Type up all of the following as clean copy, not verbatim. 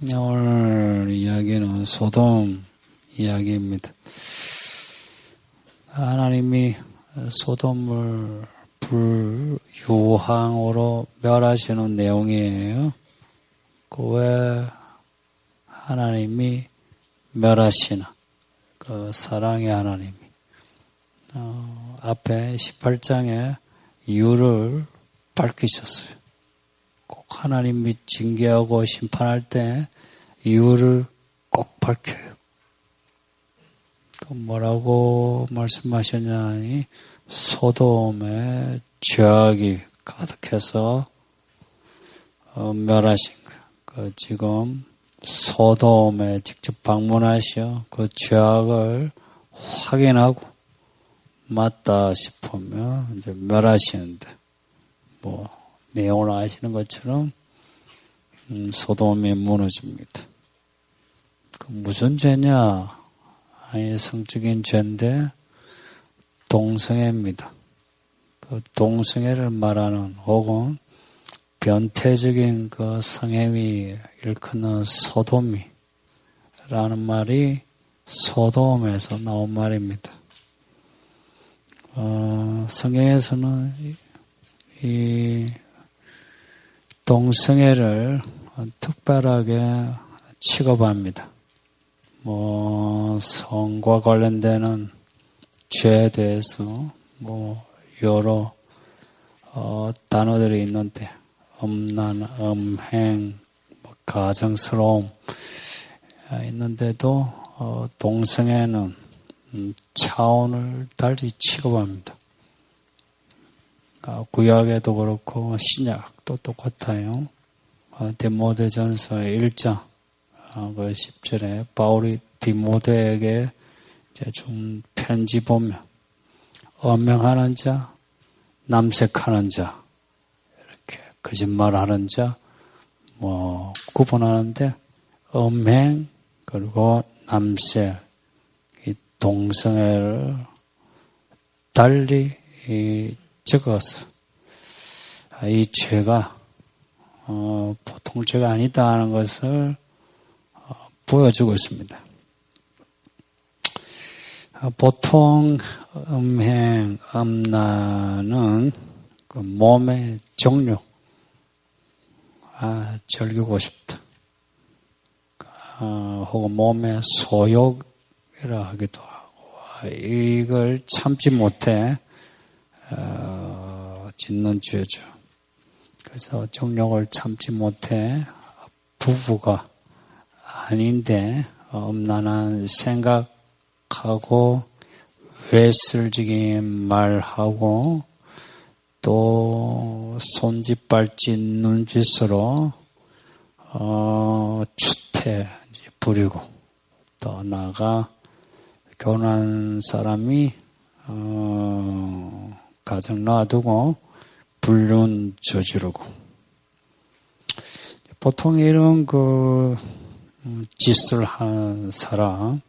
오늘 이야기는 소돔 이야기입니다. 하나님이 소돔을 불유황으로 멸하시는 내용이에요. 그 왜 하나님이 멸하시나? 그 사랑의 하나님이. 앞에 18장에 이유를 밝히셨어요. 꼭 하나님이 징계하고 심판할 때 이유를 꼭 밝혀요. 또 뭐라고 말씀하셨냐니 소돔에 죄악이 가득해서 멸하신 거예요. 지금 소돔에 직접 방문하셔 그 죄악을 확인하고 맞다 싶으면 이제 멸하시는데 내용을 아시는 것처럼 소돔이 무너집니다. 그 무슨 죄냐? 아니 성적인 죄인데 동성애입니다. 그 동성애를 말하는 혹은 변태적인 그 성행위 일컫는 소돔이라는 말이 소돔에서 나온 말입니다. 성경에서는 이 동성애를 특별하게 취급합니다. 성과 관련되는 죄에 대해서 여러 단어들이 있는데 음란, 음행, 가정스러움 있는데도 동성애는 차원을 달리 취급합니다. 구약에도 그렇고 신약도 똑같아요. 디모데전서 1장 10절에 바울이 디모데에게 준 편지 보면 음행하는 자, 남색하는 자, 이렇게 거짓말하는 자 구분하는데 음행 그리고 남색, 이 동성애를 달리 적어서 이 죄가 보통 죄가 아니다 하는 것을 보여주고 있습니다. 보통 음행, 음란은 그 몸의 정욕, 즐기고 싶다. 혹은 몸의 소욕이라 하기도 하고 이걸 참지 못해 짓는 죄죠. 그래서 정욕을 참지 못해 부부가 아닌데 음란한 생각하고 외설적인 말하고 또 손짓발짓 눈짓으로 추태 부리고 또 나아가 결혼한 사람이 가정 놔두고 불륜 저지르고 보통 이런 짓을 하는 사람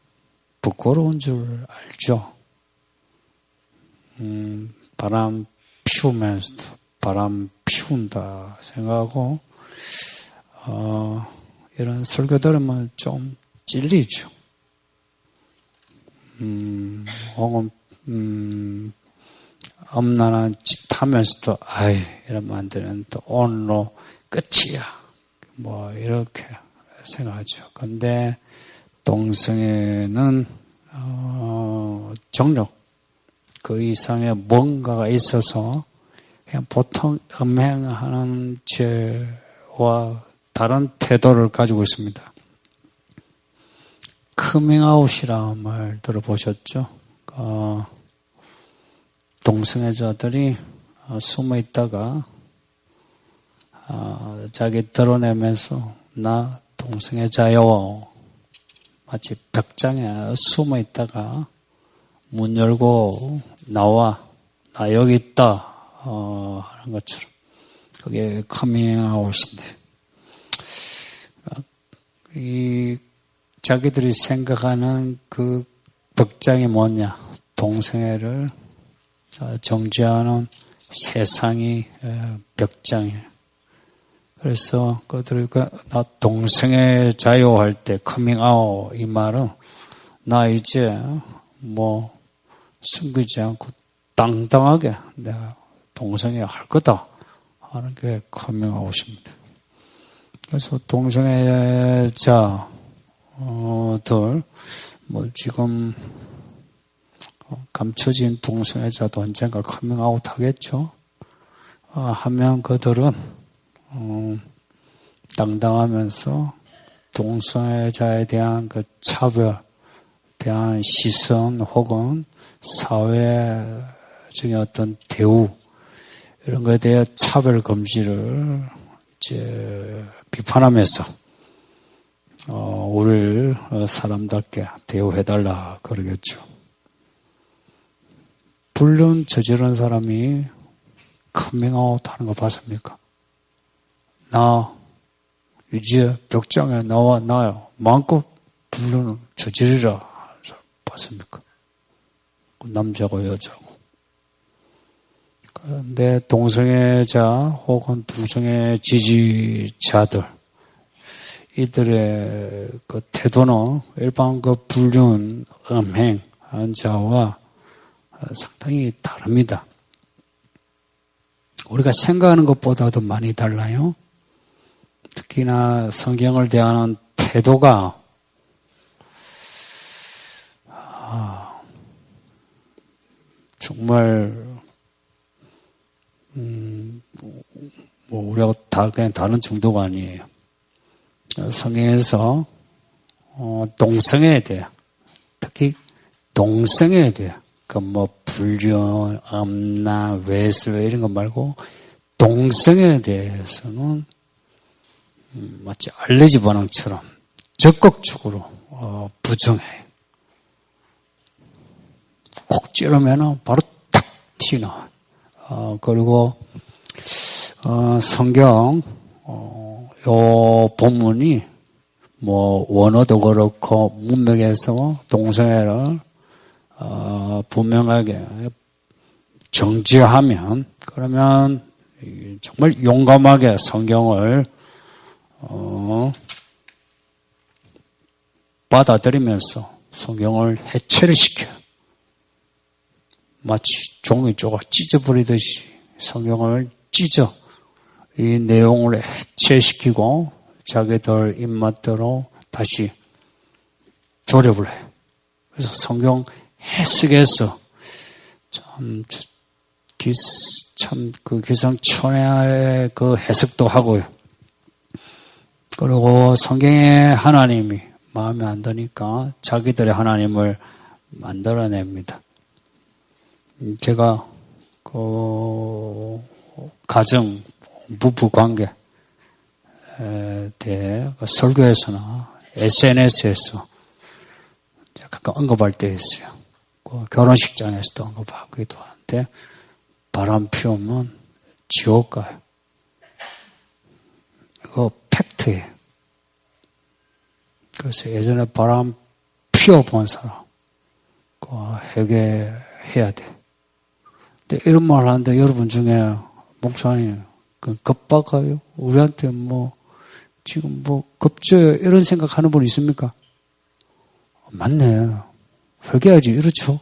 부끄러운 줄 알죠. 바람 피우면서도 바람 피운다 생각하고 이런 설교 들으면 좀 찔리죠. 혹은 엄난한 짓 하면서도 이러면 안 되는데 오늘로 끝이야 이렇게 생각하죠. 근데 동성애는 정욕 그 이상의 뭔가가 있어서 그냥 보통 음행하는 죄와 다른 태도를 가지고 있습니다. 커밍아웃이라는 말 들어보셨죠? 동성애자들이 숨어 있다가 자기 드러내면서 나 동성애자요. 마치 벽장에 숨어 있다가 문 열고 나와 나 여기 있다 하는 것처럼 그게 커밍아웃인데 이 자기들이 생각하는 그 벽장이 뭐냐? 동성애를 정죄하는 세상이 벽장이에요. 그래서 그들이 나 동성애 자유할 때 커밍아웃 이 말은 나 이제 뭐 숨기지 않고 당당하게 내가 동성애 할 거다 하는 게 커밍아웃입니다. 그래서 동성애자들 뭐 지금 감춰진 동성애자도 언젠가 커밍아웃 하겠죠. 하면 그들은 당당하면서 동성애자에 대한 그 차별, 대한 시선 혹은 사회적인 어떤 대우 이런 것에 대해 차별 금지를 이제 비판하면서 우리를 사람답게 대우해달라 그러겠죠. 불륜 저지른 사람이 커밍아웃 하는 거 봤습니까? 나 이제 벽장에 나요. 마음껏 불륜을 저지르라 봤습니까? 남자고 여자고. 그런데 동성애자 혹은 동성애 지지자들 이들의 그 태도는 일반 그 불륜 음행한 자와 상당히 다릅니다. 우리가 생각하는 것보다도 많이 달라요. 특히나 성경을 대하는 태도가 정말 뭐 우리하고 그냥 다른 정도가 아니에요. 성경에서 동성애에 대해 특히 동성애에 대해 그 뭐 불륜, 음란, 외술 이런 거 말고 동성애에 대해서는 마치 알레르기 반응처럼 적극적으로 부정해요. 콕 찌르면은 바로 탁 튀나. 그리고 성경 요 본문이 뭐 원어도 그렇고 문맥에서 동성애를 분명하게 정지하면 그러면 정말 용감하게 성경을 받아들이면서 성경을 해체를 시켜요. 마치 종이 조각 찢어버리듯이 성경을 찢어 이 내용을 해체시키고 자기들 입맛대로 다시 조립을 해요. 그래서 성경 해석에서 참 그 기상천외의 그 해석도 하고요. 그리고 성경의 하나님이 마음에 안 드니까 자기들의 하나님을 만들어냅니다. 제가 그 가정 부부 관계에 대해 설교에서나 SNS에서 가끔 언급할 때 있어요. 결혼식장에서도 언급하기도 하는데 바람 피우면 지옥 가요. 이거 팩트예요. 그래서 예전에 바람 피워본 사람 회개해야 돼. 근데 이런 말 하는데 여러분 중에 목사님 겁박아요? 우리한테 뭐 지금 뭐 겁져요? 이런 생각하는 분 있습니까? 맞네. 회개하지 이렇죠.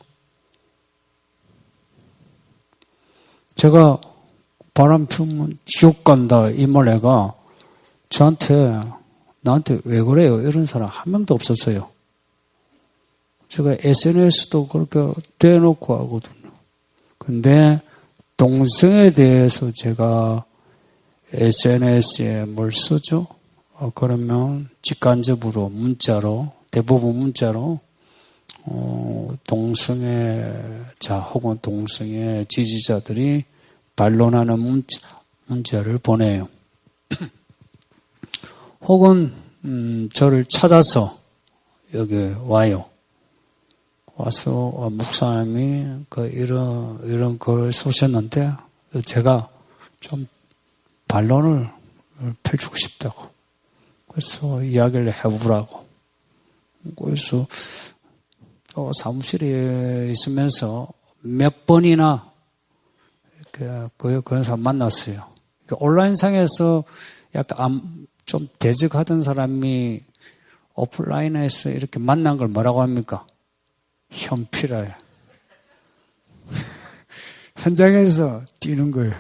제가 바람 피우면 지옥 간다 이 말 애가 나한테 왜 그래요? 이런 사람 한 명도 없었어요. 제가 SNS도 그렇게 대놓고 하거든요. 근데 동성애에 대해서 제가 SNS에 뭘 쓰죠? 그러면 직간접으로 문자로 대부분 문자로 동성애자 혹은 동성애 지지자들이 반론하는 문자를 보내요. 혹은 저를 찾아서 여기 와요. 와서 목사님이 이런 글을 쓰셨는데 제가 좀 반론을 펼치고 싶다고. 그래서 이야기를 해보라고. 그래서 사무실에 있으면서 몇 번이나 그런 사람 만났어요. 온라인상에서 약간 좀 대적하던 사람이 오프라인에서 이렇게 만난 걸 뭐라고 합니까? 현피라요. 현장에서 뛰는 거예요.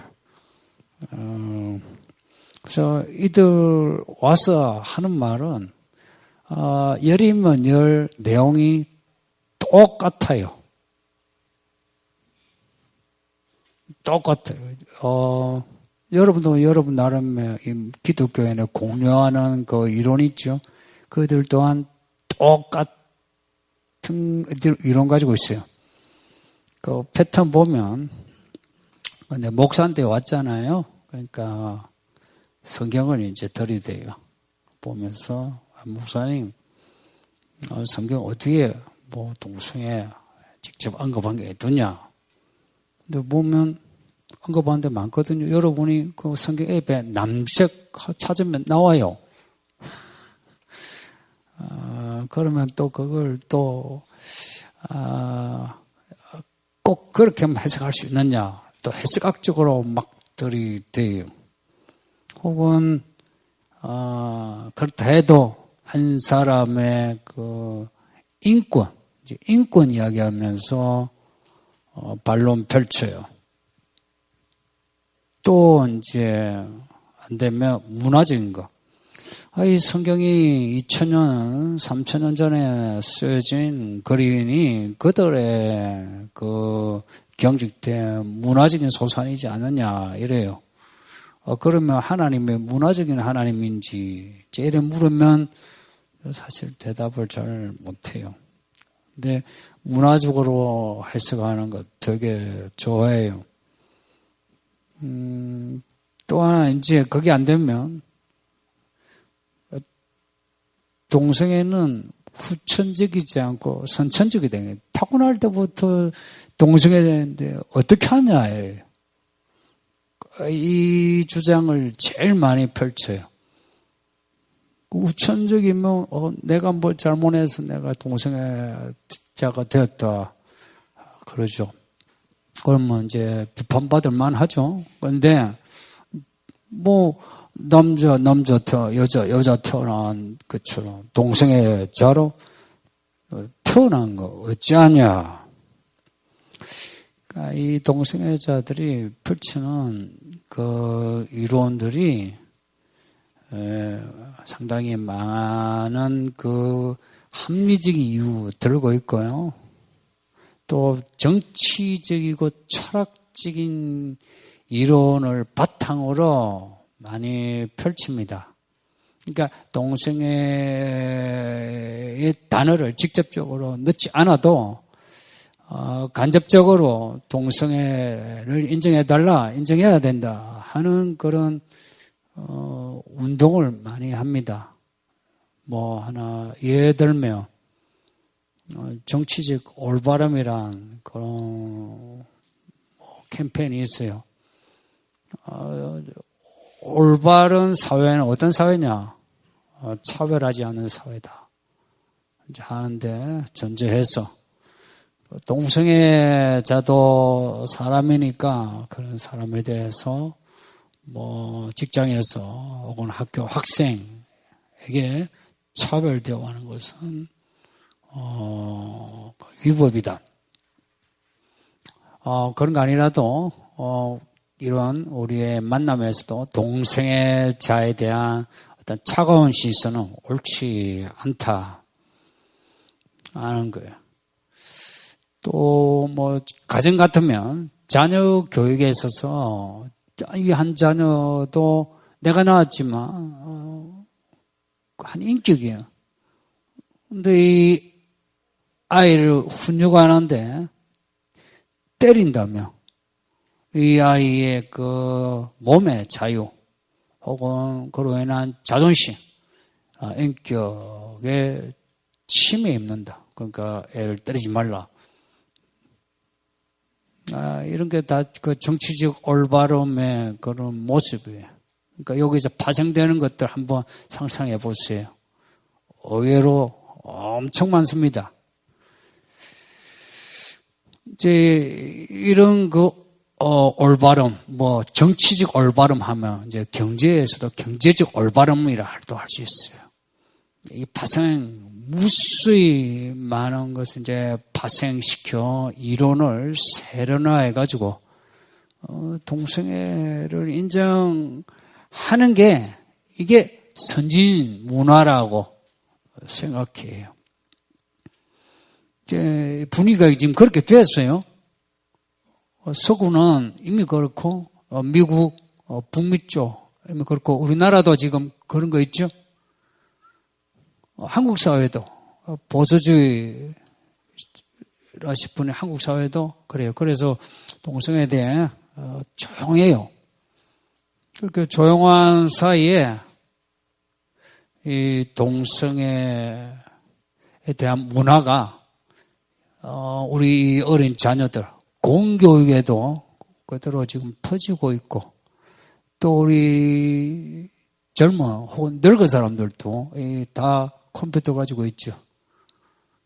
그래서 이들 와서 하는 말은 열이면 열 내용이 똑같아요. 똑같아요. 여러분도 여러분 나름의 기독교인의 공유하는 그 이론 있죠. 그들 또한 똑같은 이론 가지고 있어요. 그 패턴 보면, 근데 목사한테 왔잖아요. 그러니까 성경을 이제 들이대요. 보면서, 목사님, 성경 어디에 뭐 동성애 직접 언급한 게 있더냐. 근데 보면 언급한 데 많거든요. 여러분이 그 성경 앱에 남색 찾으면 나와요. 그러면 또 그걸 또, 꼭 그렇게 해석할 수 있느냐. 또 해석학적으로 막 들이대요. 혹은, 그렇다 해도 한 사람의 그 인권 이야기하면서 반론 펼쳐요. 또 이제 안 되면 문화적인 거. 이 성경이 2000년, 3000년 전에 쓰여진 글이니 그들의 그 경직된 문화적인 소산이지 않느냐 이래요. 그러면 하나님의 문화적인 하나님인지 이래 물으면 사실 대답을 잘 못해요. 근데 문화적으로 해석하는 것 되게 좋아해요. 또 하나 이제 그게 안 되면 동성애는 후천적이지 않고 선천적이 되는 거예요. 타고날 때부터 동성애 되는데 어떻게 하냐 이래요. 이 주장을 제일 많이 펼쳐요. 우천적이면 내가 뭐 잘못해서 내가 동성애자가 되었다 그러죠. 그러면 이제 비판받을 만하죠. 그런데 뭐 남자 여자 태어난 것처럼 동성애자로 태어난 거 어찌하냐. 그러니까 이 동성애자들이 펼치는 그 이론들이 상당히 많은 그 합리적인 이유 들고 있고요. 또 정치적이고 철학적인 이론을 바탕으로 많이 펼칩니다. 그러니까 동성애의 단어를 직접적으로 넣지 않아도 간접적으로 동성애를 인정해달라, 인정해야 된다 하는 그런 운동을 많이 합니다. 뭐 하나 예를 들면 정치적 올바름이란 그런 캠페인이 있어요. 올바른 사회는 어떤 사회냐? 차별하지 않는 사회다. 이제 하는데 전제해서 동성애자도 사람이니까 그런 사람에 대해서 뭐 직장에서 혹은 학교 학생에게 차별대우하는 것은 위법이다. 그런 거 아니라도 이런 우리의 만남에서도 동성애자에 대한 어떤 차가운 시선은 옳지 않다 하는 거예요. 또 뭐 가정 같으면 자녀 교육에 있어서 이 한 자녀도 내가 낳았지만 한 인격이에요. 근데 이 아이를 훈육하는데 때린다며 이 아이의 그 몸의 자유 혹은 그로 인한 자존심, 인격에 침해 입는다. 그러니까 애를 때리지 말라. 이런 게 다 그 정치적 올바름의 그런 모습이에요. 그러니까 여기서 파생되는 것들 한번 상상해 보세요. 의외로 엄청 많습니다. 이제 이런 그 올바름, 뭐, 정치적 올바름 하면, 이제 경제에서도 경제적 올바름이라도 할 수 있어요. 이 파생, 무수히 많은 것을 이제 파생시켜 이론을 세련화해가지고, 동성애를 인정하는 게, 이게 선진 문화라고 생각해요. 이제 분위기가 지금 그렇게 됐어요. 서구는 이미 그렇고, 미국, 북미 쪽, 이미 그렇고, 우리나라도 지금 그런 거 있죠? 한국 사회도, 보수주의라 싶은 한국 사회도 그래요. 그래서 동성애에 대해 조용해요. 그렇게 조용한 사이에 이 동성애에 대한 문화가, 우리 어린 자녀들, 공교육에도 그대로 지금 퍼지고 있고, 또 우리 젊은 혹은 늙은 사람들도 다 컴퓨터 가지고 있죠.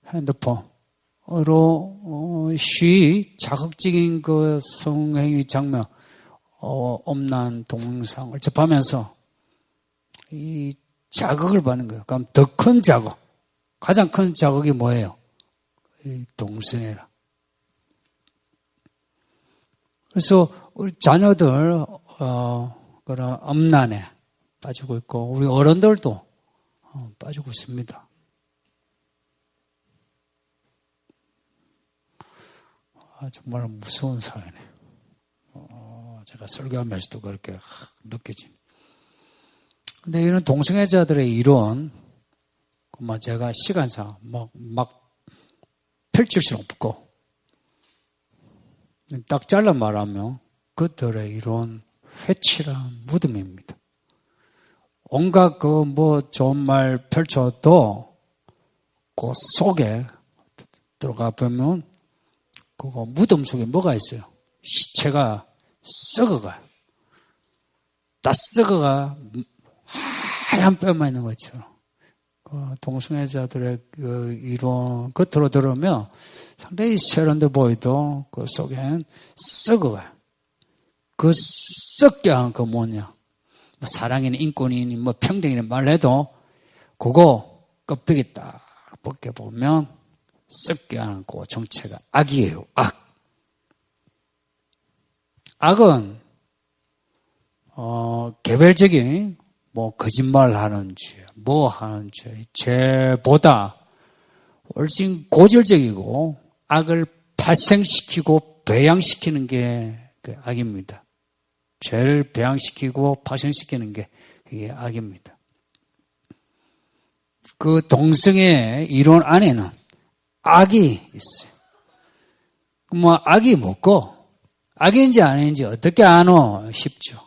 핸드폰으로 쉬이 자극적인 그 성행위 장면, 음란 동영상을 접하면서 이 자극을 받는 거예요. 그럼 더 큰 자극, 가장 큰 자극이 뭐예요? 이 동성애라. 그래서 우리 자녀들 그런 음란에 빠지고 있고 우리 어른들도 빠지고 있습니다. 정말 무서운 사회네. 제가 설교하면서도 그렇게 느껴집니다. 근데 이런 동성애자들의 이론, 제가 시간상 막 펼칠 수는 없고, 딱 잘라 말하면 그들의 이런 회칠한 무덤입니다. 온갖 좋은 말 펼쳐도 그 속에 들어가 보면 그거 무덤 속에 뭐가 있어요? 시체가 썩어가요. 다 썩어가 하얀 뼈만 있는 것처럼. 동성애자들의 그 이론 겉으로 들으면 상당히 세련돼 보이도 그 속에는 썩어가요. 그 썩게 한 그 뭐냐. 사랑이니 인권이니 평등이니 말해도 그거 껍데기 딱 벗겨보면 썩게 하는 그 정체가 악이에요. 악. 악은 개별적인 거짓말 하는지 하는지 죄보다 훨씬 고질적이고 악을 발생시키고 배양시키는 게 그 악입니다. 죄를 배양시키고 발생시키는 게 이게 악입니다. 그 동성애 이론 안에는 악이 있어요. 악이 뭐고 악인지 아닌지 어떻게 아노 싶죠.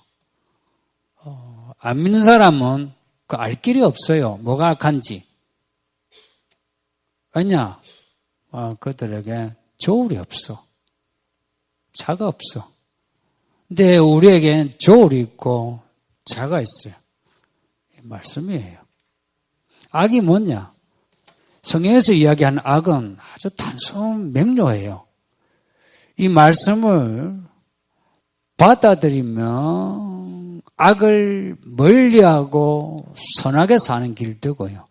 안 믿는 사람은 그 알 길이 없어요. 뭐가 악한지. 왜냐? 그들에게 저울이 없어. 자가 없어. 근데 우리에겐 저울이 있고 자가 있어요. 말씀이에요. 악이 뭐냐? 성경에서 이야기하는 악은 아주 단순 명료해요. 이 말씀을 받아들이면 악을 멀리하고 선하게 사는 길이고요.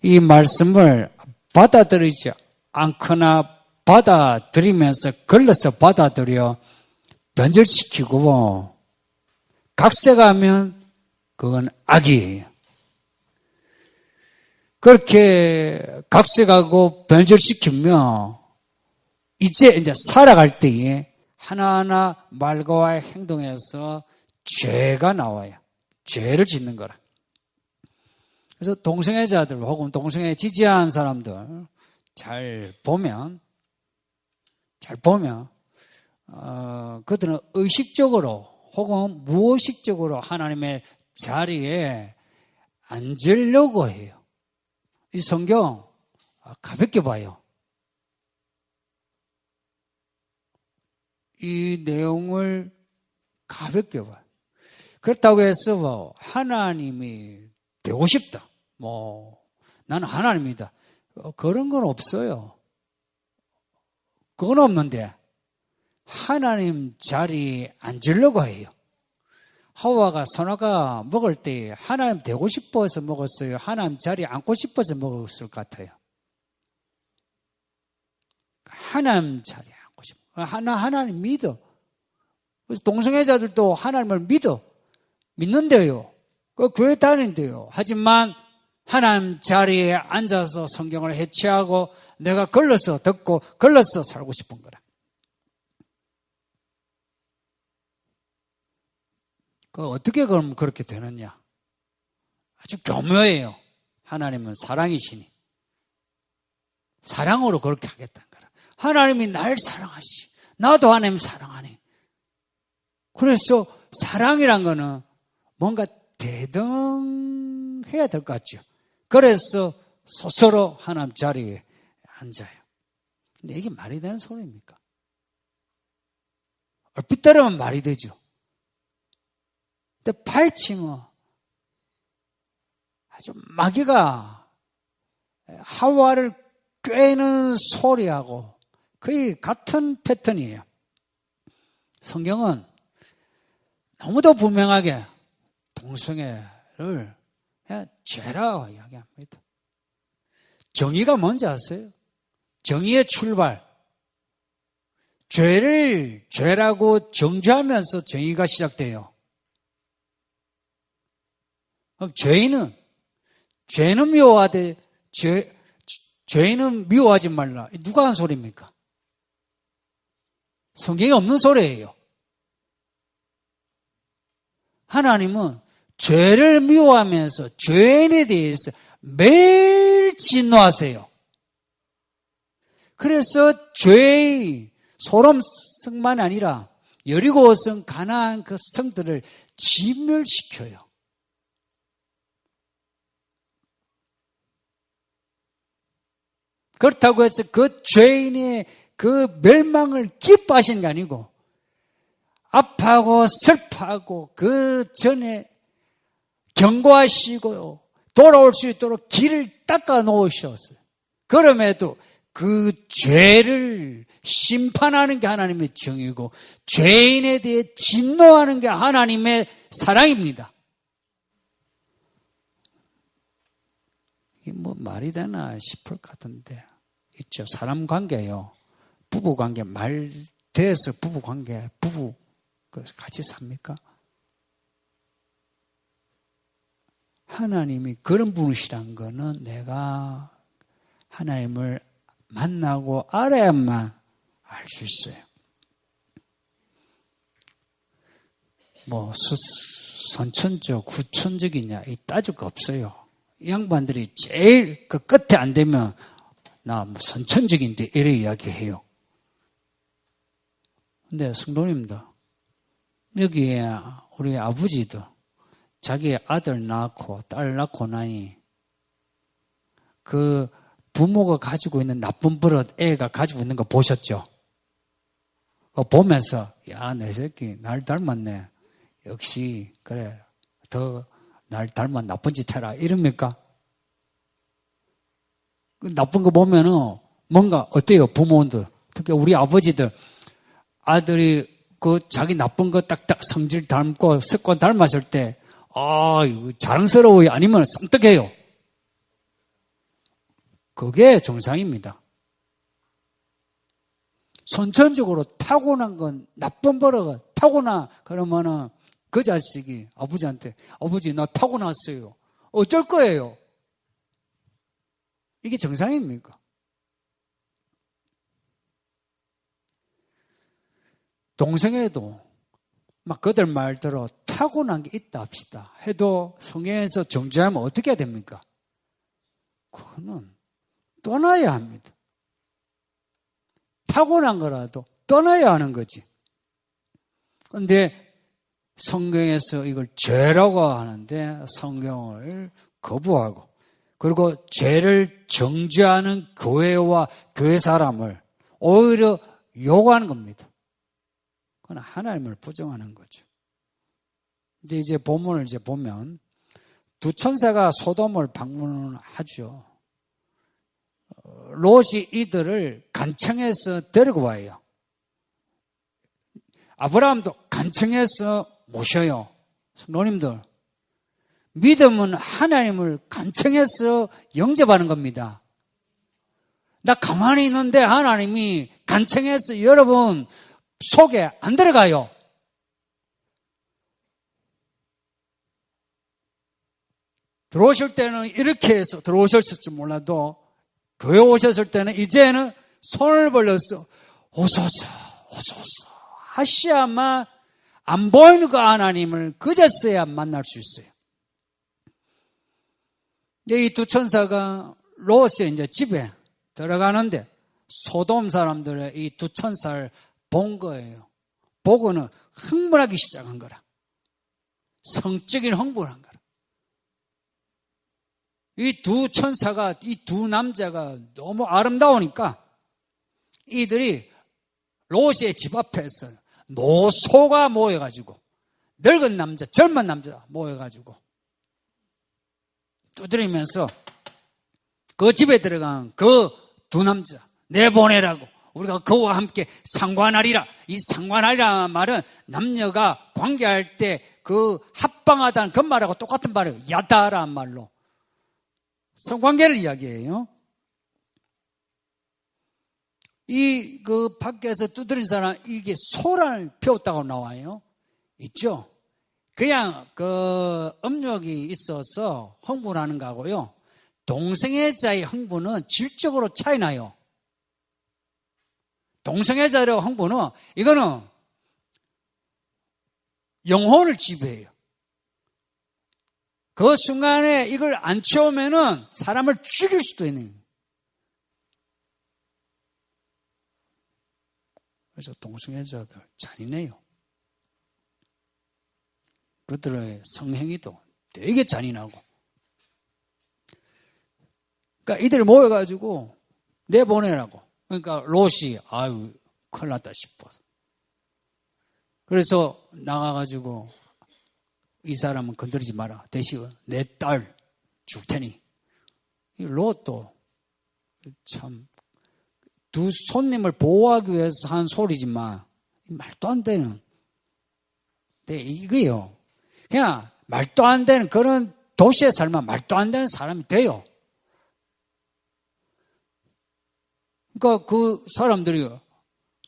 이 말씀을 받아들이지 않거나 받아들이면서 걸러서 받아들여 변절시키고 각색하면 그건 악이에요. 그렇게 각색하고 변절시키면 이제 살아갈 때에 하나하나 말과 행동에서 죄가 나와요. 죄를 짓는 거라. 그래서 동성애자들 혹은 동성애 지지하는 사람들 잘 보면 그들은 의식적으로 혹은 무의식적으로 하나님의 자리에 앉으려고 해요. 이 성경 가볍게 봐요. 이 내용을 가볍게 봐요. 그렇다고 해서 하나님이 되고 싶다. 나는 하나님이다. 그런 건 없어요. 그건 없는데 하나님 자리에 앉으려고 해요. 하와가 선악과 먹을 때 하나님 되고 싶어서 먹었어요? 하나님 자리에 앉고 싶어서 먹었을 것 같아요? 하나님 자리에 앉고 싶어. 하나님 믿어. 그래서 동성애자들도 하나님을 믿는데요. 그 교회 다니는데요. 하지만 하나님 자리에 앉아서 성경을 해체하고 내가 걸러서 듣고 걸러서 살고 싶은 거라. 어떻게 그럼 그렇게 되느냐? 아주 교묘해요. 하나님은 사랑이시니 사랑으로 그렇게 하겠다는 거라. 하나님이 날 사랑하시. 나도 하나님 사랑하네. 그래서 사랑이란 거는 뭔가 대등해야 될 것 같죠. 그래서 스스로 하나님 자리에 앉아요. 근데 이게 말이 되는 소리입니까? 얼핏 따르면 말이 되죠. 근데 파헤치면 아주 마귀가 하와를 꿰는 소리하고 거의 같은 패턴이에요. 성경은 너무도 분명하게 동성애를 그냥 죄라 이야기합니다. 정의가 뭔지 아세요? 정의의 출발. 죄를 죄라고 정죄하면서 정의가 시작돼요. 그럼 죄는 미워하되 죄는 미워하지 말라. 누가 한 소리입니까? 성경에 없는 소리예요. 하나님은 죄를 미워하면서 죄인에 대해서 매일 진노하세요. 그래서 죄의 소돔성만 아니라 여리고성 가나안 그 성들을 진멸시켜요. 그렇다고 해서 그 죄인의 그 멸망을 기뻐하시는 게 아니고 아파하고 슬퍼하고 그 전에 경고하시고 돌아올 수 있도록 길을 닦아 놓으셨어요. 그럼에도 그 죄를 심판하는 게 하나님의 정의고 죄인에 대해 진노하는 게 하나님의 사랑입니다. 이게 뭐 말이 되나 싶을 것 같은데 있죠. 사람 관계요. 부부 관계 말 돼서 부부 관계 부부 그래서 같이 삽니까? 하나님이 그런 분이시란 거는 내가 하나님을 만나고 알아야만 알 수 있어요. 뭐 선천적, 후천적이냐 이 따질 거 없어요. 이 양반들이 제일 그 끝에 안 되면 나 뭐 선천적인데 이래 이야기해요. 근데 성도님들 여기에 우리 아버지들 자기 아들 낳고 딸 낳고 나니 그 부모가 가지고 있는 나쁜 버릇 애가 가지고 있는 거 보셨죠? 보면서 야, 내 새끼 날 닮았네. 역시 그래 더 날 닮아 나쁜 짓 해라 이럽니까? 나쁜 거 보면은 뭔가 어때요? 부모들 특히 우리 아버지들 아들이 그 자기 나쁜 거 딱딱 성질 닮고 습관 닮았을 때 이거 자랑스러워요? 아니면 썸떡해요? 그게 정상입니다. 선천적으로 타고난 건 나쁜 버릇 타고나 그러면은 그 자식이 아버지한테 아버지 나 타고났어요. 어쩔 거예요? 이게 정상입니까? 동성애도 막 그들 말대로 타고난 게 있다 합시다. 해도 성경에서 정죄하면 어떻게 해야 됩니까? 그거는 떠나야 합니다. 타고난 거라도 떠나야 하는 거지. 그런데 성경에서 이걸 죄라고 하는데 성경을 거부하고 그리고 죄를 정죄하는 교회와 교회 사람을 오히려 요구하는 겁니다. 그건 하나님을 부정하는 거죠. 이제 본문을 보면 두 천사가 소돔을 방문하죠. 롯이 이들을 간청해서 데리고 와요. 아브라함도 간청해서 모셔요. 성도님들, 믿음은 하나님을 간청해서 영접하는 겁니다. 나 가만히 있는데 하나님이 간청해서 여러분 속에 안 들어가요. 들어오실 때는 이렇게 해서 들어오셨을지 몰라도 교회 오셨을 때는 이제는 손을 벌려서 오소서 오소서 하셔야만 안 보이는 그 하나님을 그제서야 만날 수 있어요. 이 두 천사가 롯의 이제 집에 들어가는데 소돔 사람들의 이 두 천사를 본 거예요. 보고는 흥분하기 시작한 거라. 성적인 흥분을 한 거라. 이 두 천사가, 이 두 남자가 너무 아름다우니까 이들이 롯의 집 앞에서 노소가 모여가지고 늙은 남자, 젊은 남자 모여가지고 두드리면서 그 집에 들어간 그 두 남자 내보내라고, 우리가 그와 함께 상관하리라. 이 상관하리라 말은 남녀가 관계할 때 그 합방하다는 그 말하고 똑같은 말이에요. 야다라는 말로 성관계를 이야기해요. 이 그 밖에서 두드린 사람, 이게 소란을 피웠다고 나와요. 있죠? 그냥 그 음욕이 있어서 흥분하는 거고요. 동성애자의 흥분은 질적으로 차이 나요. 동성애자의 흥분은 이거는 영혼을 지배해요. 그 순간에 이걸 안 채우면은 사람을 죽일 수도 있는 거예요. 그래서 동성애자들 잔인해요. 그들의 성행위도 되게 잔인하고. 그러니까 이들이 모여가지고 내보내라고. 그러니까 롯이 아유 큰일 났다 싶어서. 그래서 나가가지고 이 사람은 건드리지 마라. 대신 내 딸 줄 테니. 이 롯도 참 두 손님을 보호하기 위해서 한 소리지만 말도 안 되는. 네, 이거요. 그냥 말도 안 되는 그런 도시에 살면 말도 안 되는 사람이 돼요. 그러니까 그 사람들이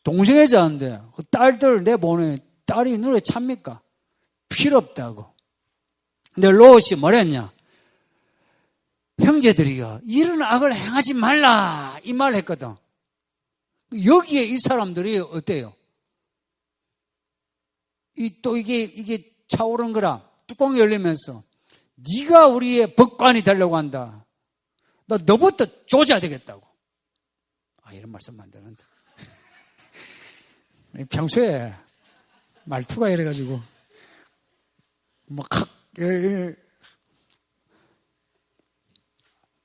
동성애자인데 그 딸들 내보내, 딸이 눈에 찹니까? 필요 없다고. 근데 롯이 뭐랬냐? 형제들이여 이런 악을 행하지 말라 이 말 했거든. 여기에 이 사람들이 어때요? 이게 차오른 거라. 뚜껑이 열리면서 네가 우리의 법관이 되려고 한다. 너부터 조져야 되겠다고. 이런 말씀 안 되는데. 평소에 말투가 이래가지고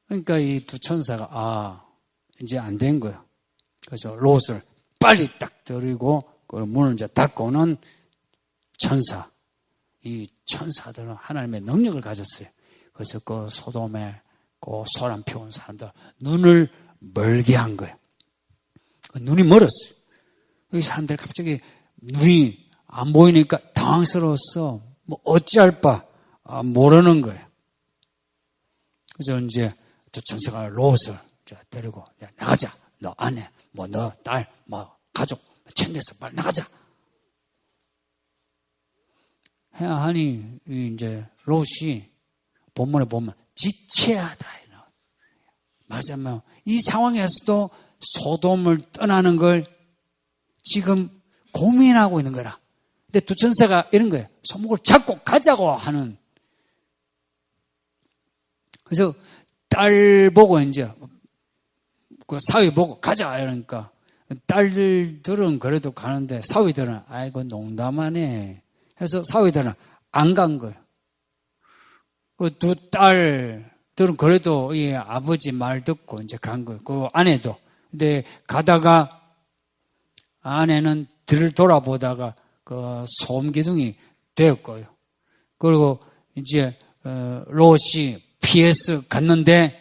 그러니까 이 두 천사가 이제 안 된 거야. 그래서 롯을 빨리 딱 들이고 그 문을 이제 닫고는 천사. 이 천사들은 하나님의 능력을 가졌어요. 그래서 그 소돔에 그 소란 피운 사람들 눈을 멀게 한 거예요. 눈이 멀었어요. 이 사람들이 갑자기 눈이 안 보이니까 당황스러워서 뭐 어찌할 바 모르는 거예요. 그래서 이제 두 천사가 롯을 데리고 나가자. 너 아내, 뭐 너 딸, 뭐 가족 챙겨서 빨리 나가자. 해야 하니 이제 롯이 본문에 보면 지체하다. 말하자면 이 상황에서도 소돔을 떠나는 걸 지금 고민하고 있는 거라. 근데 두 천사가 이런 거예요. 손목을 잡고 가자고 하는. 그래서 딸 보고 이제 그 사위 보고 가자 이러니까 딸들은 그래도 가는데 사위들은 아이고 농담하네 해서 사위들은 안 간 거예요. 그 두 딸들은 그래도 이 아버지 말 듣고 이제 간 거예요. 그 아내도. 근데 가다가 아내는 뒤를 돌아보다가 그 소음기둥이 되었고요. 그리고 이제 롯이 피해서 갔는데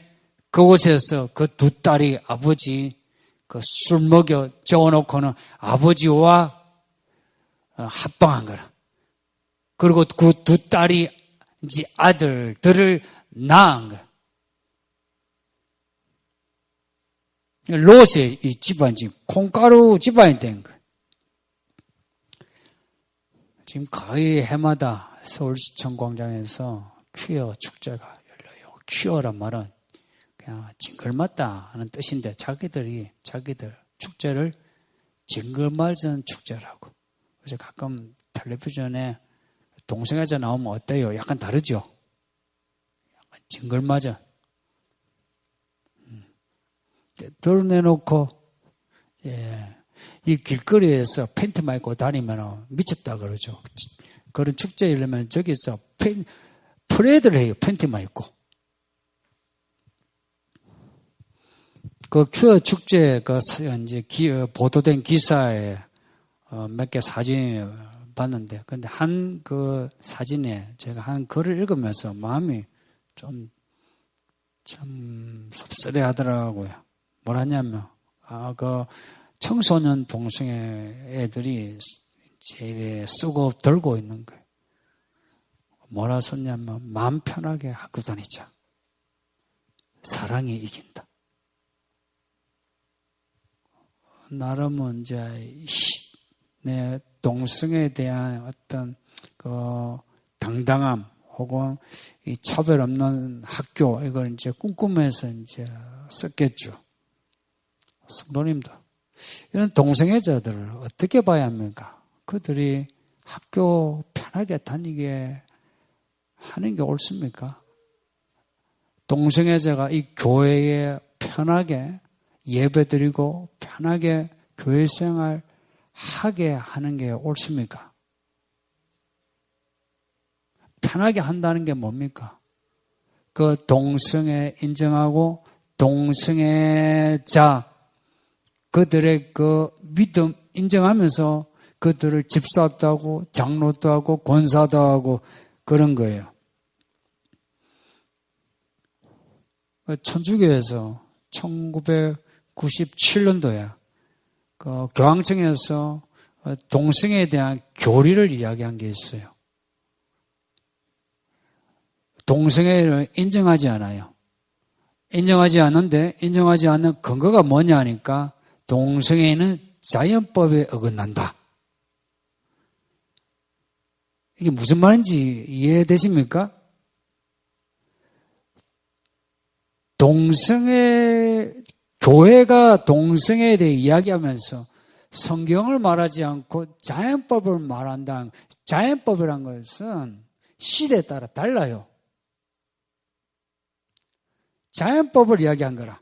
그곳에서 그 두 딸이 아버지 그 술 먹여 재워놓고는 아버지와 합방한 거라. 그리고 그 두 딸이 이제 아들들을 낳은 거야. 롯의 이 집안이 콩가루 집안이 된 거야. 지금 거의 해마다 서울시청 광장에서 퀴어 축제가 열려요. 퀴어란 말은 그냥 징글맞다 하는 뜻인데 자기들 축제를 징글맞은 축제라고. 그래서 가끔 텔레비전에 동성애자 나오면 어때요? 약간 다르죠? 약간 징글맞은. 드러내놓고, 이 길거리에서 팬티만 입고 다니면 미쳤다 그러죠. 그런 축제 이러면 저기서 프레이드를 해요. 팬티만 입고. 그 큐어 축제 이제 보도된 기사에 몇 개 사진 봤는데, 근데 한 그 사진에 제가 한 글을 읽으면서 마음이 참 섭섭해 하더라고요. 뭐라냐면, 그 청소년 동성애 애들이 제일 쓰고 들고 있는 거예요. 뭐라 썼냐면, 마음 편하게 학교 다니자. 사랑이 이긴다. 나름은 이제 내 동성애에 대한 어떤 그 당당함 혹은 이 차별 없는 학교 이걸 이제 꿈꾸면서 이제 썼겠죠. 성도님들, 이런 동성애자들을 어떻게 봐야 합니까? 그들이 학교 편하게 다니게 하는 게 옳습니까? 동성애자가 이 교회에 편하게 예배드리고 편하게 교회 생활 하게 하는 게 옳습니까? 편하게 한다는 게 뭡니까? 그 동성애 인정하고 동성애자 그들의 그 믿음 인정하면서 그들을 집사도 하고 장로도 하고 권사도 하고 그런 거예요. 천주교에서 1997년도에 그 교황청에서 동성애에 대한 교리를 이야기한 게 있어요. 동성애를 인정하지 않아요. 인정하지 않는데 인정하지 않는 근거가 뭐냐 하니까 동성애는 자연법에 어긋난다. 이게 무슨 말인지 이해되십니까? 교회가 동성애에 대해 이야기하면서 성경을 말하지 않고 자연법을 말한다. 자연법이란 것은 시대에 따라 달라요. 자연법을 이야기한 거라.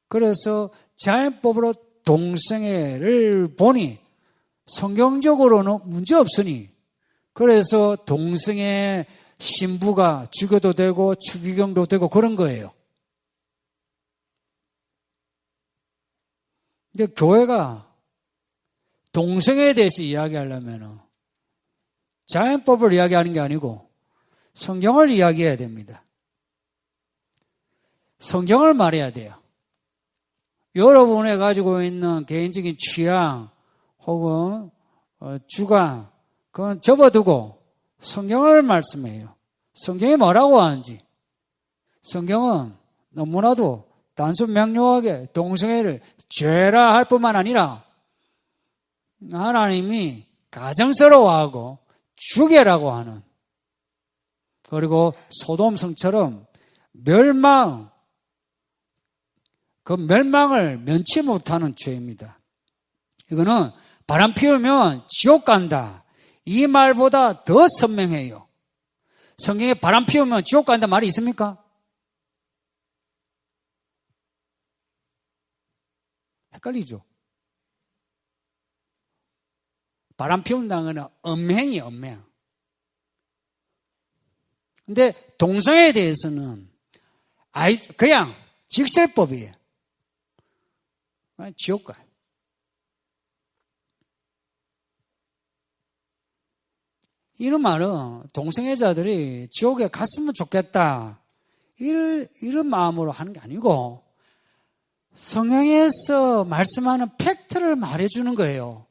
그래서 자연법으로 동성애를 보니 성경적으로는 문제 없으니 그래서 동성애 신부가 죽여도 되고 추기경도 되고 그런 거예요. 근데 교회가 동성애에 대해서 이야기하려면 자연법을 이야기하는 게 아니고 성경을 이야기해야 됩니다. 성경을 말해야 돼요. 여러분이 가지고 있는 개인적인 취향 혹은 주관 그건 접어두고 성경을 말씀해요. 성경이 뭐라고 하는지. 성경은 너무나도 단순 명료하게 동성애를 죄라 할 뿐만 아니라 하나님이 가정스러워하고 죽여라고 하는 그리고 소돔 성처럼 그 멸망을 면치 못하는 죄입니다. 이거는 바람 피우면 지옥 간다. 이 말보다 더 선명해요. 성경에 바람 피우면 지옥 간다 말이 있습니까? 헷갈리죠? 바람 피운다는 건 엄행이에요, 엄행. 근데 동성애에 대해서는 그냥 직설법이에요. 지옥 가요. 이런 말은 동성애자들이 지옥에 갔으면 좋겠다. 이런 마음으로 하는 게 아니고 성경에서 말씀하는 팩트를 말해주는 거예요.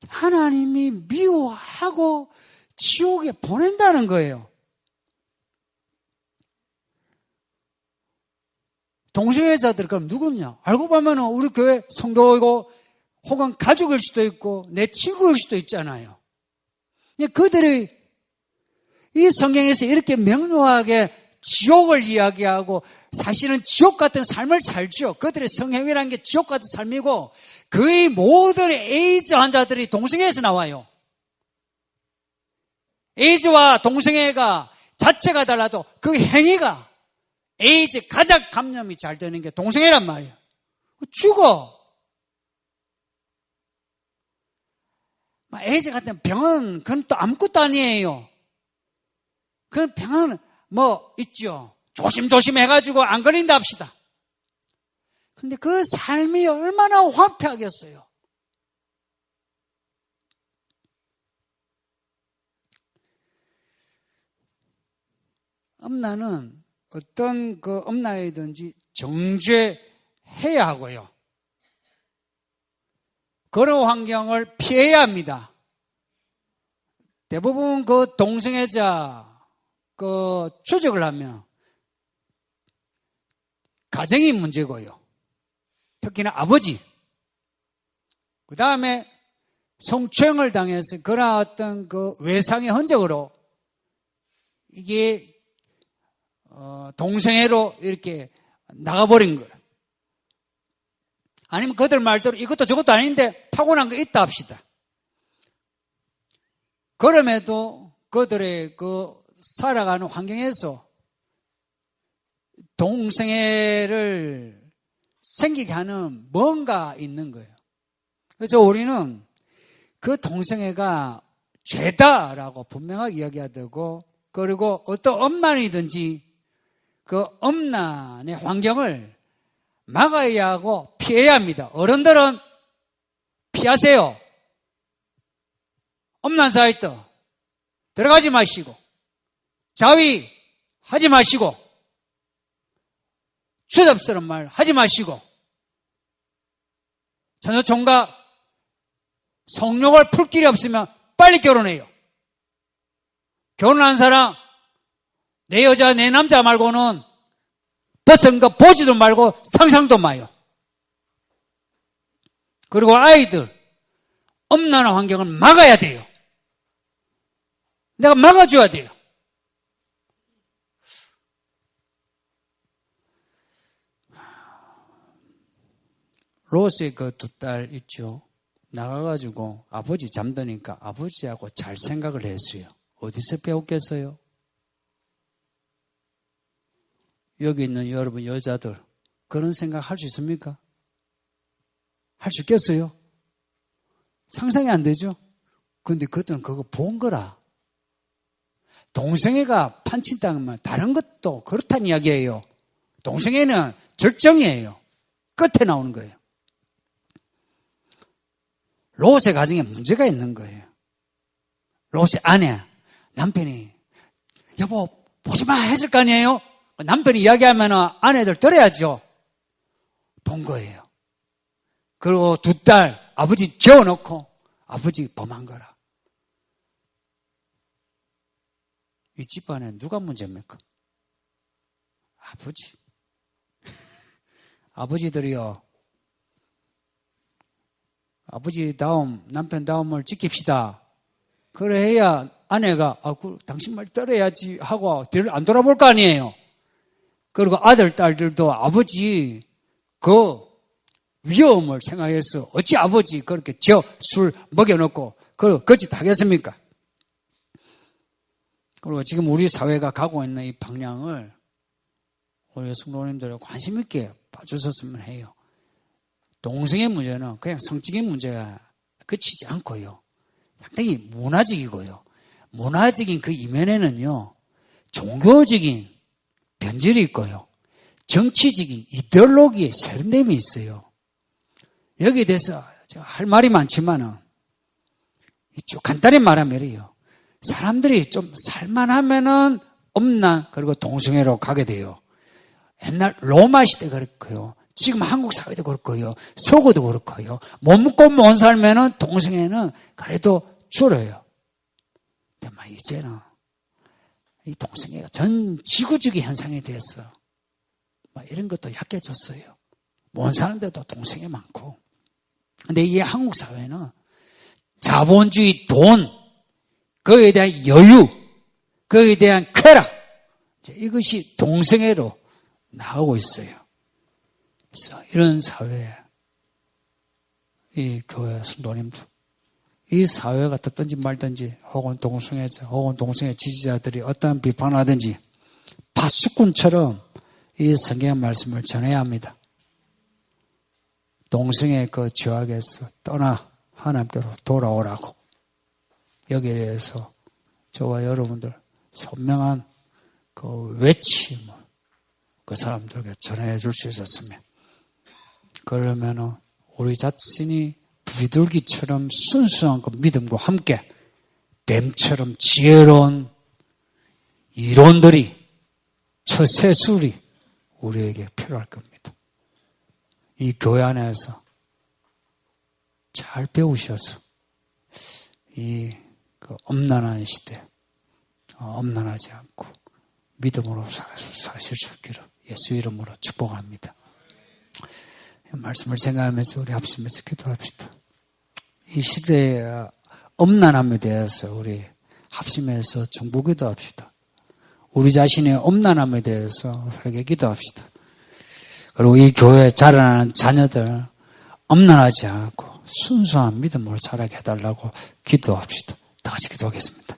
하나님이 미워하고 지옥에 보낸다는 거예요. 동성애자들 그럼 누구냐? 알고 보면 우리 교회 성도이고 혹은 가족일 수도 있고 내 친구일 수도 있잖아요. 그들이 이 성경에서 이렇게 명료하게 지옥을 이야기하고 사실은 지옥 같은 삶을 살죠. 그들의 성행위라는 게 지옥 같은 삶이고 거의 모든 에이즈 환자들이 동성애에서 나와요. 에이즈와 동성애가 자체가 달라도 그 행위가 에이즈 가장 감염이 잘 되는 게 동성애란 말이에요. 죽어. 에이즈 같은 병은 그건 또 아무것도 아니에요. 그 병은 뭐 있죠. 조심조심 해가지고 안 걸린다 합시다. 근데 그 삶이 얼마나 황폐하겠어요. 엄나는 어떤 그 엄나이든지 정죄해야 하고요. 그런 환경을 피해야 합니다. 대부분 그 동성애자 그 추적을 하면 가정이 문제고요. 특히나 아버지. 그 다음에 성추행을 당해서 그런 어떤 그 외상의 흔적으로 이게 동성애로 이렇게 나가버린 거예요. 아니면 그들 말대로 이것도 저것도 아닌데 타고난 거 있다 합시다. 그럼에도 그들의 그 살아가는 환경에서 동성애를 생기게 하는 뭔가 있는 거예요. 그래서 우리는 그 동성애가 죄다라고 분명하게 이야기해야 되고, 그리고 어떤 엄난이든지 그 엄난의 환경을 막아야 하고 피해야 합니다. 어른들은 피하세요. 엄난 사이트 들어가지 마시고, 자위 하지 마시고, 추잡스러운 말 하지 마시고, 전혀 총각 성욕을 풀 길이 없으면 빨리 결혼해요. 결혼한 사람 내 여자 내 남자 말고는 벗은 거 보지도 말고 상상도 마요. 그리고 아이들 엄난한 환경을 막아야 돼요. 내가 막아줘야 돼요. 롯의 그 두 딸 있죠. 나가가지고 아버지 잠드니까 아버지하고 잘 생각을 했어요. 어디서 배웠겠어요? 여기 있는 여러분 여자들 그런 생각 할 수 있습니까? 할 수 있겠어요? 상상이 안 되죠? 근데 그때는 그거 본 거라. 동성애가 판친다면 다른 것도 그렇다는 이야기예요. 동성애는 절정이에요. 끝에 나오는 거예요. 롯의 가정에 문제가 있는 거예요. 롯의 아내, 남편이 여보 보지 마 했을 거 아니에요? 남편이 이야기하면 아내들 들어야죠. 본 거예요. 그리고 두 딸 아버지 재워놓고 아버지 범한 거라. 이 집안에 누가 문제입니까? 아버지. 아버지들이요. 아버지 다음, 남편 다음을 지킵시다. 그래 해야 아내가 당신 말 따라야지 하고 뒤를 안 돌아볼 거 아니에요. 그리고 아들, 딸들도 아버지 그 위험을 생각해서 어찌 아버지 그렇게 술 먹여놓고 거짓 하겠습니까? 그리고 지금 우리 사회가 가고 있는 이 방향을 우리 성도님들 관심 있게 봐주셨으면 해요. 동성애 문제는 그냥 성적인 문제가 그치지 않고요. 상당히 문화적이고요. 문화적인 그 이면에는요, 종교적인 변질이 있고요. 정치적인 이데올로기의 세련됨이 있어요. 여기에 대해서 할 말이 많지만은, 좀 간단히 말하면 이래요. 사람들이 좀 살만하면은 엄난, 그리고 동성애로 가게 돼요. 옛날 로마 시대 그렇고요. 지금 한국 사회도 그렇고요. 서구도 그렇고요. 못 먹고 못 살면은 동성애는 그래도 줄어요. 근데 막 이제는 이 동성애가 전 지구적인 현상이 됐어. 막 이런 것도 약해졌어요. 못 사는데도 동성애 많고. 근데 이 한국 사회는 자본주의 돈, 거기에 대한 여유, 거기에 대한 쾌락, 이것이 동성애로 나오고 있어요. 그래서 이런 사회에 이 교회 성도님들, 이 사회가 듣든지 말든지 혹은 동성애자 혹은 동성애 지지자들이 어떠한 비판하든지 파수꾼처럼 이 성경의 말씀을 전해야 합니다. 동성애 그 죄악에서 떠나 하나님께로 돌아오라고. 여기에 대해서 저와 여러분들 선명한 그 외침을 그 사람들에게 전해 줄 수 있었으면, 그러면은 우리 자신이 비둘기처럼 순수한 그 믿음과 함께 뱀처럼 지혜로운 이론들이, 처세술이 우리에게 필요할 겁니다. 이 교회 안에서 잘 배우셔서 이 그 엄난한 시대 엄난하지 않고 믿음으로 사실 수 있기를 예수 이름으로 축복합니다. 말씀을 생각하면서 우리 합심해서 기도합시다. 이 시대의 엄난함에 대해서 우리 합심해서 중보기도 합시다. 우리 자신의 엄난함에 대해서 회개 기도합시다. 그리고 이 교회에 자라나는 자녀들 엄난하지 않고 순수한 믿음으로 자라게 해달라고 기도합시다. 다 같이 기도하겠습니다.